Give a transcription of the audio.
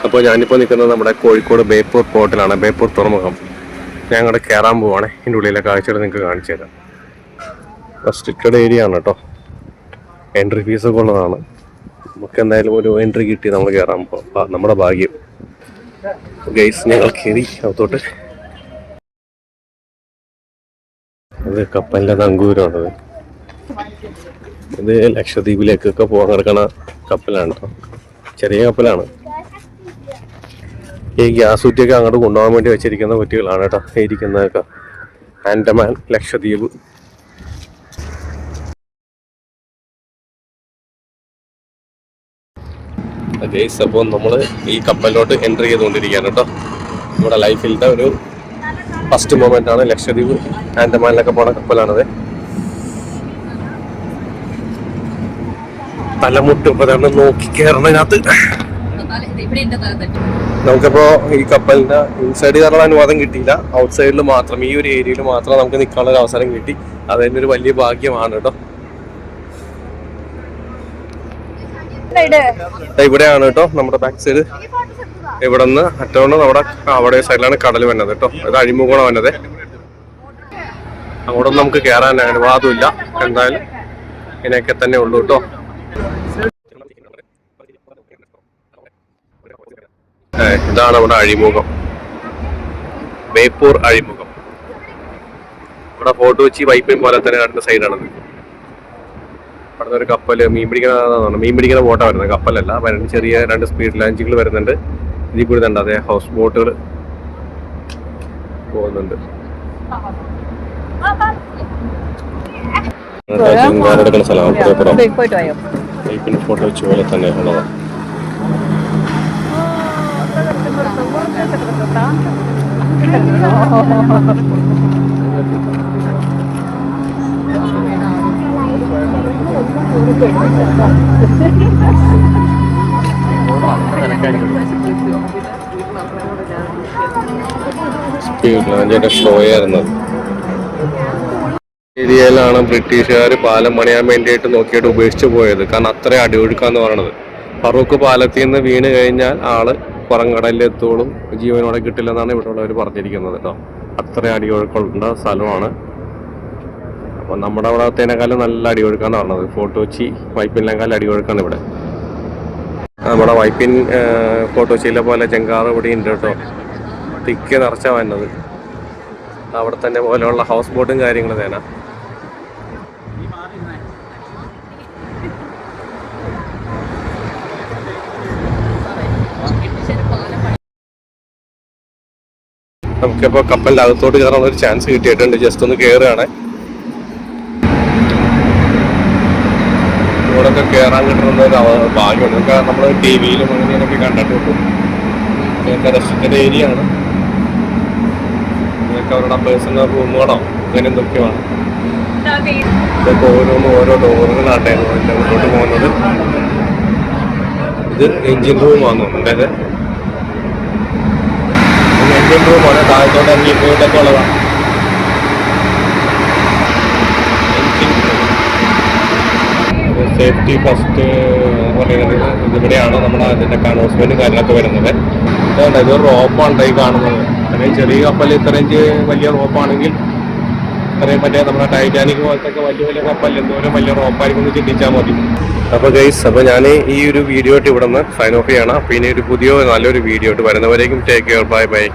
അപ്പോൾ ഞാനിപ്പോൾ നിൽക്കുന്നത് നമ്മുടെ കോഴിക്കോട് ബേപ്പൂർ പോർട്ടിലാണ്. ബേപ്പൂർ തുറമുഖം. ഞാൻ അങ്ങോട്ട് കയറാൻ പോവാണ്. ഇതിൻ്റെ ഉള്ളിലെ കാഴ്ചകൾ നിങ്ങൾക്ക് കാണിച്ചു തരാം. റെസ്ട്രിക്റ്റഡ് ഏരിയ ആണ് കേട്ടോ. എൻട്രി ഫീസൊക്കെ ഉള്ളതാണ്. നമുക്ക് എന്തായാലും ഒരു എൻട്രി കിട്ടി നമ്മൾ കയറാൻ പോകാം. നമ്മുടെ ഭാഗ്യം. ഗൈസ് ഞങ്ങൾ കയറി അകത്തോട്ട്. ഇത് കപ്പലിൻ്റെ നങ്കൂരമാണത്. ഇത് ലക്ഷദ്വീപിലേക്കൊക്കെ പോകാൻ കിടക്കണ കപ്പലാണ് കേട്ടോ. ചെറിയ കപ്പലാണ്. ഈ ഗ്യാസ് കുറ്റിയൊക്കെ അങ്ങോട്ട് കൊണ്ടുപോകാൻ വേണ്ടി വെച്ചിരിക്കുന്ന കുറ്റികളാണ് കേട്ടോ ഇരിക്കുന്നതൊക്കെ. ആൻഡമാൻ, ലക്ഷദ്വീപ്. ഗൈസ് അപ്പോൾ നമ്മൾ ഈ കപ്പലിലോട്ട് എൻട്രി ചെയ്തുകൊണ്ടിരിക്കുകയാണ് കേട്ടോ. നമ്മുടെ ലൈഫിലത്തെ ഒരു ഫസ്റ്റ് മൊമെന്റ് ആണ്. ലക്ഷദ്വീപ്, ആൻഡമാനിലൊക്കെ പോണ കപ്പലാണത്. തലമുട്ട് ഉപകരണം നോക്കി കയറണതിനകത്ത് നമുക്കിപ്പോ ഈ കപ്പലിന്റെ ഇൻസൈഡ് കയറാൻ അനുവാദം കിട്ടിയില്ല. ഔട്ട് സൈഡിൽ മാത്രം, ഈ ഒരു ഏരിയയിൽ മാത്രം നമുക്ക് നിൽക്കാനുള്ള ഒരു അവസരം കിട്ടി. അതെന്നെ ഒരു വലിയ ഭാഗ്യമാണ് കേട്ടോ. ഇവിടെയാണ് കേട്ടോ നമ്മുടെ ബാക്ക് സൈഡ്. ഇവിടെ നിന്ന് അറ്റോണ്ട് അവിടെ സൈഡിലാണ് കടൽ വന്നത് കേട്ടോ. അത് അഴിമുഖമാണ് വന്നത്. അങ്ങോട്ടൊന്നും നമുക്ക് കയറാൻ അനുവാദമില്ല. എന്തായാലും ഇതിനൊക്കെ തന്നെ ഉള്ളൂ കേട്ടോ. ഇതാണ് നമ്മുടെ അഴിമുഖം, ബേപ്പൂർ അഴിമുഖം. ഇവിടെ ഫോർട്ട് കൊച്ചി വൈപ്പിൻ പോലെ തന്നെ രണ്ട് സൈഡാണത്. അവിടെ ഒരു കപ്പല് മീൻ പിടിക്കുന്ന ബോട്ടാണ് വരുന്നത്, കപ്പലല്ല. ചെറിയ രണ്ട് സ്പീഡ് ലാഞ്ചുകൾ വരുന്നുണ്ട്. ഇതിൽ കൂടി തന്നെ അതേ ഹൗസ് ബോട്ടുകൾ പോകുന്നുണ്ട്. എടുക്കുന്ന സ്ഥലമാണ്. വൈപ്പിൻ ഫോർട്ട് കൊച്ചി പോലെ തന്നെ ഉള്ളതാണ്. ഷോയായിരുന്നത് ഏരിയയിലാണ് ബ്രിട്ടീഷുകാർ പാലം പണിയാൻ വേണ്ടിയിട്ട് നോക്കിയിട്ട് ഉപേക്ഷിച്ചു പോയത്. കാരണം അത്ര അടിയൊഴുക്കാന്ന് പറയണത്. ഫറൂഖ് പാലത്തിൽ നിന്ന് വീണ് കഴിഞ്ഞാൽ ആള് പുറംകടലിലെത്തോളും ജീവനോടെ കിട്ടില്ലെന്നാണ് ഇവിടെ ഉള്ളവർ പറഞ്ഞിരിക്കുന്നത് കേട്ടോ. അത്ര അടിയൊഴുക്കുള്ള സ്ഥലമാണ്. അപ്പോൾ നമ്മുടെ അവിടത്തേനേക്കാളും നല്ല അടിയൊഴുക്കാന്ന് പറഞ്ഞത്. ഫോർട്ട് കൊച്ചി വൈപ്പിനേക്കാളും അടിയൊഴുക്കാണ് ഇവിടെ. നമ്മുടെ വൈപ്പിൻ ഫോർട്ട് കൊച്ചിയിലെ പോലെ ചെങ്കാറ് ഇവിടെ ഉണ്ട് കേട്ടോ. തിക്ക് നിറച്ച വന്നത്. അവിടെ തന്നെ പോലെയുള്ള ഹൗസ് ബോട്ടും കാര്യങ്ങളും തേന. നമുക്കിപ്പോൾ കപ്പലിൻ്റെ അകത്തോട്ട് കയറാനുള്ള ഒരു ചാൻസ് കിട്ടിയിട്ടുണ്ട്. ജസ്റ്റ് ഒന്ന് കയറുകയാണ്. ഇവിടെയൊക്കെ കയറാൻ കിട്ടുന്ന ഒരു ഭാഗ്യമുണ്ട്. ഇതൊക്കെ നമ്മൾ ടി വിയിലും അങ്ങനെയൊക്കെ കണ്ടിട്ടുണ്ട്. ഇതൊക്കെ റെസ്ട്രിക്റ്റഡ് ഏരിയ ആണ്. ഇതൊക്കെ അവരുടെ പേഴ്സണൽ റൂമുകളോ അങ്ങനെ എന്തൊക്കെയാണ്. ഇതൊക്കെ ഓരോ ഡോറുകളാട്ടായിരുന്നു അതിൻ്റെ മുന്നോട്ട് പോകുന്നത്. ഇത് എൻജിൻ റൂമാണെന്ന് തോന്നുന്നുണ്ട്. എൻജിൻ റൂമാണ്. താഴത്തോട്ട് ഇറങ്ങി പോയിട്ടൊക്കെ ഉള്ളതാണ്. സേഫ്റ്റി ഫസ്റ്റ് പറയുന്നത് ഇതിവിടെയാണ് നമ്മുടെ അതിൻ്റെ അനൗൺസ്മെൻറ്റും കാര്യങ്ങളൊക്കെ വരുന്നത്. അതുകൊണ്ട് ഇതൊരു റോപ്പാണ് ഈ കാണുന്നത്. അല്ലെങ്കിൽ ചെറിയ കപ്പൽ ഇത്രയും വലിയ റോപ്പാണെങ്കിൽ ഇത്രയും മറ്റേ നമ്മുടെ ടൈറ്റാനിക് പോലത്തെ വലിയ കപ്പൽ എന്തോരം വലിയ റോപ്പായിരിക്കും എന്ന് ചിന്തിച്ചാൽ മതി. അപ്പോൾ ഗൈസ്, അപ്പോൾ ഞാൻ ഈ ഒരു വീഡിയോ ആയിട്ട് ഇവിടെ നിന്ന് സൈൻ ഓഫ് ചെയ്യണം. അപ്പോൾ ഇനി ഒരു നല്ലൊരു വീഡിയോ ആയിട്ട് വരുന്നവരേക്കും ടേക്ക് കെയർ, ബൈ ബൈ.